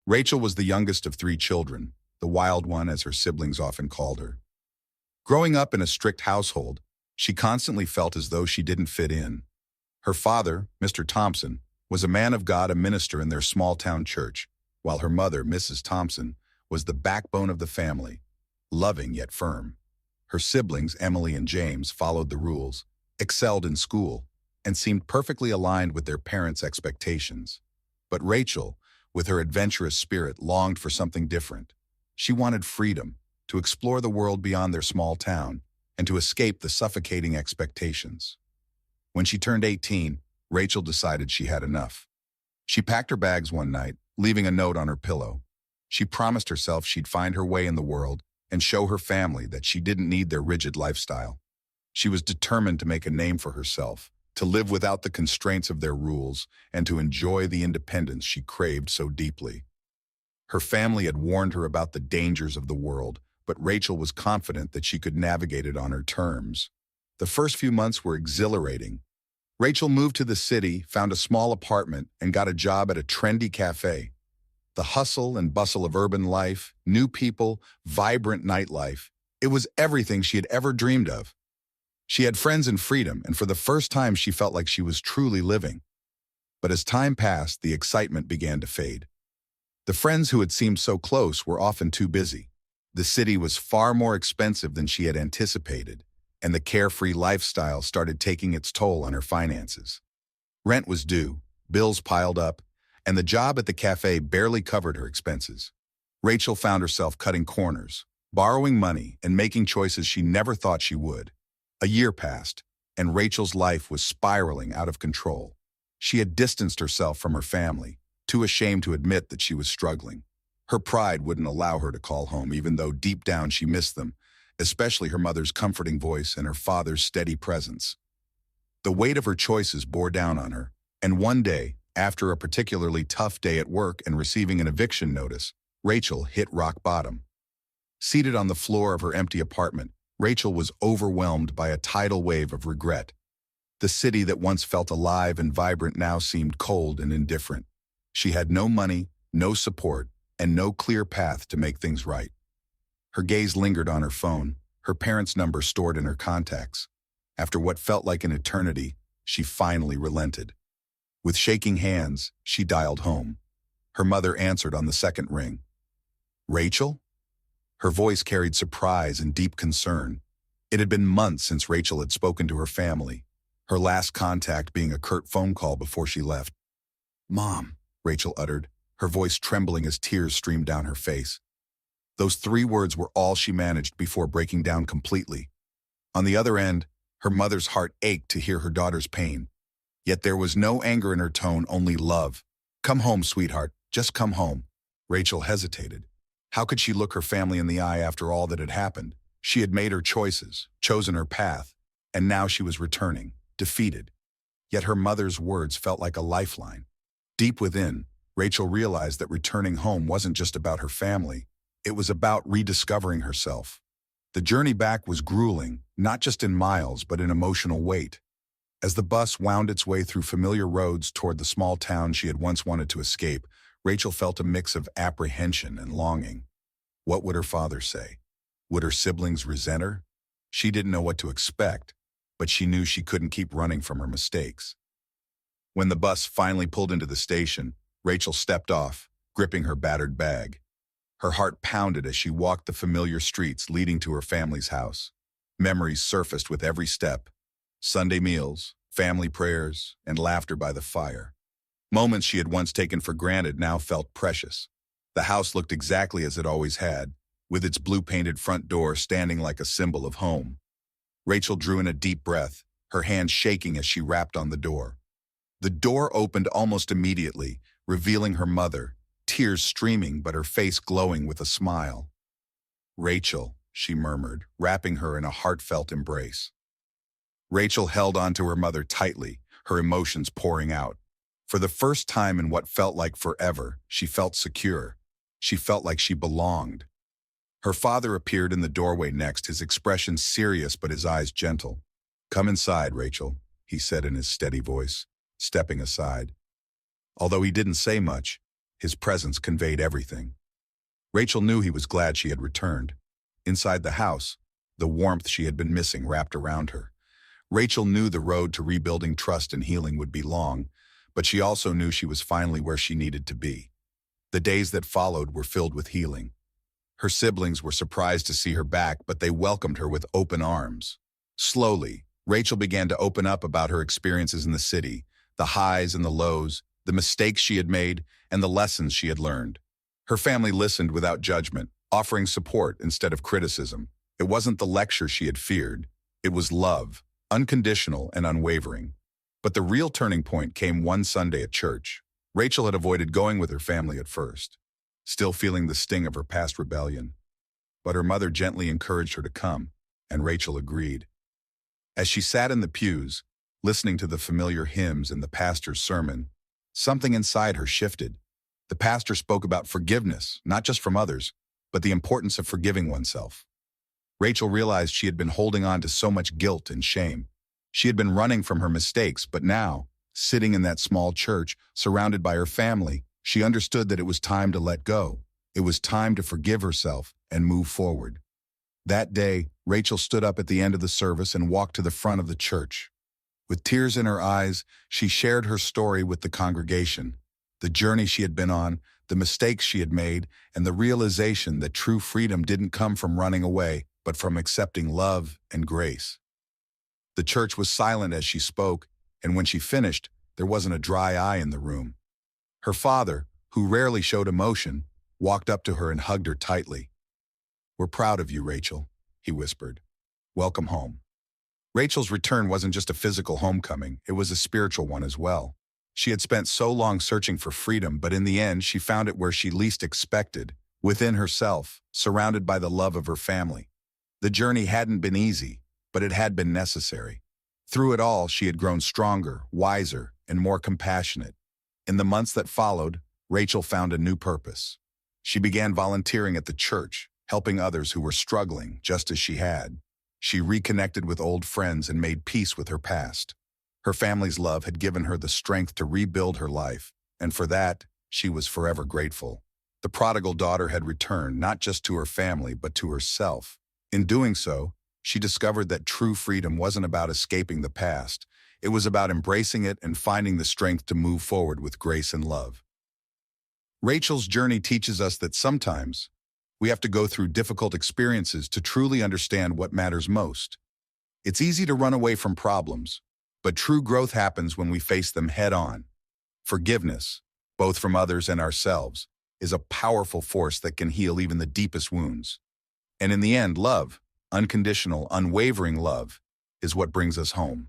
Rachel was the youngest of three children, the wild one as her siblings often called her. Growing up in a strict household, she constantly felt as though she didn't fit in. Her father, Mr. Thompson, was a man of God, a minister in their small-town church, while her mother, Mrs. Thompson, was the backbone of the family, loving yet firm. Her siblings, Emily and James, followed the rules, excelled in school, and seemed perfectly aligned with their parents' expectations. But Rachel, with her adventurous spirit, longed for something different. She wanted freedom, to explore the world beyond their small town, and to escape the suffocating expectations. When she turned 18, Rachel decided she had enough. She packed her bags one night, leaving a note on her pillow. She promised herself she'd find her way in the world and show her family that she didn't need their rigid lifestyle. She was determined to make a name for herself, to live without the constraints of their rules, and to enjoy the independence she craved so deeply. Her family had warned her about the dangers of the world, but Rachel was confident that she could navigate it on her terms. The first few months were exhilarating. Rachel moved to the city, found a small apartment, and got a job at a trendy cafe. The hustle and bustle of urban life, new people, vibrant nightlife, it was everything she had ever dreamed of. She had friends and freedom, and for the first time she felt like she was truly living. But as time passed, the excitement began to fade. The friends who had seemed so close were often too busy. The city was far more expensive than she had anticipated, and the carefree lifestyle started taking its toll on her finances. Rent was due, bills piled up, and the job at the cafe barely covered her expenses. Rachel found herself cutting corners, borrowing money, and making choices she never thought she would. A year passed, and Rachel's life was spiraling out of control. She had distanced herself from her family, too ashamed to admit that she was struggling. Her pride wouldn't allow her to call home, even though deep down she missed them, especially her mother's comforting voice and her father's steady presence. The weight of her choices bore down on her, and one day, after a particularly tough day at work and receiving an eviction notice, Rachel hit rock bottom. Seated on the floor of her empty apartment, Rachel was overwhelmed by a tidal wave of regret. The city that once felt alive and vibrant now seemed cold and indifferent. She had no money, no support, and no clear path to make things right. Her gaze lingered on her phone, her parents' number stored in her contacts. After what felt like an eternity, she finally relented. With shaking hands, she dialed home. Her mother answered on the second ring. "Rachel?" Her voice carried surprise and deep concern. It had been months since Rachel had spoken to her family, her last contact being a curt phone call before she left. "Mom," Rachel uttered, her voice trembling as tears streamed down her face. Those 3 words were all she managed before breaking down completely. On the other end, her mother's heart ached to hear her daughter's pain. Yet there was no anger in her tone, only love. "Come home, sweetheart, just come home." Rachel hesitated. How could she look her family in the eye after all that had happened? She had made her choices, chosen her path, and now she was returning, defeated. Yet her mother's words felt like a lifeline. Deep within, Rachel realized that returning home wasn't just about her family, it was about rediscovering herself. The journey back was grueling, not just in miles, but in emotional weight. As the bus wound its way through familiar roads toward the small town she had once wanted to escape, Rachel felt a mix of apprehension and longing. What would her father say? Would her siblings resent her? She didn't know what to expect, but she knew she couldn't keep running from her mistakes. When the bus finally pulled into the station, Rachel stepped off, gripping her battered bag. Her heart pounded as she walked the familiar streets leading to her family's house. Memories surfaced with every step. Sunday meals, family prayers, and laughter by the fire. Moments she had once taken for granted now felt precious. The house looked exactly as it always had, with its blue-painted front door standing like a symbol of home. Rachel drew in a deep breath, her hand shaking as she rapped on the door. The door opened almost immediately, revealing her mother, tears streaming but her face glowing with a smile. "Rachel," she murmured, wrapping her in a heartfelt embrace. Rachel held onto her mother tightly, her emotions pouring out. For the first time in what felt like forever, she felt secure. She felt like she belonged. Her father appeared in the doorway next, his expression serious but his eyes gentle. "Come inside, Rachel," he said in his steady voice, stepping aside. Although he didn't say much, His presence conveyed everything. Rachel knew he was glad she had returned. Inside the house, the warmth she had been missing wrapped around her. Rachel knew the road to rebuilding trust and healing would be long, but she also knew she was finally where she needed to be. The days that followed were filled with healing. Her siblings were surprised to see her back, but they welcomed her with open arms. Slowly, Rachel began to open up about her experiences in the city, the highs and the lows, the mistakes she had made, and the lessons she had learned. Her family listened without judgment, offering support instead of criticism. It wasn't the lecture she had feared. It was love, unconditional and unwavering. But the real turning point came one Sunday at church. Rachel had avoided going with her family at first, still feeling the sting of her past rebellion. But her mother gently encouraged her to come, and Rachel agreed. As she sat in the pews, listening to the familiar hymns and the pastor's sermon, something inside her shifted. The pastor spoke about forgiveness, not just from others, but the importance of forgiving oneself. Rachel realized she had been holding on to so much guilt and shame. She had been running from her mistakes, but now, sitting in that small church, surrounded by her family, she understood that it was time to let go. It was time to forgive herself and move forward. That day, Rachel stood up at the end of the service and walked to the front of the church. With tears in her eyes, she shared her story with the congregation, the journey she had been on, the mistakes she had made, and the realization that true freedom didn't come from running away, but from accepting love and grace. The church was silent as she spoke, and when she finished, there wasn't a dry eye in the room. Her father, who rarely showed emotion, walked up to her and hugged her tightly. "We're proud of you, Rachel," he whispered. "Welcome home." Rachel's return wasn't just a physical homecoming, it was a spiritual one as well. She had spent so long searching for freedom, but in the end she found it where she least expected, within herself, surrounded by the love of her family. The journey hadn't been easy, but it had been necessary. Through it all, she had grown stronger, wiser, and more compassionate. In the months that followed, Rachel found a new purpose. She began volunteering at the church, helping others who were struggling just as she had. She reconnected with old friends and made peace with her past. Her family's love had given her the strength to rebuild her life, and for that, she was forever grateful. The prodigal daughter had returned not just to her family, but to herself. In doing so, she discovered that true freedom wasn't about escaping the past. It was about embracing it and finding the strength to move forward with grace and love. Rachel's journey teaches us that sometimes we have to go through difficult experiences to truly understand what matters most. It's easy to run away from problems, but true growth happens when we face them head-on. Forgiveness, both from others and ourselves, is a powerful force that can heal even the deepest wounds. And in the end, love, unconditional, unwavering love, is what brings us home.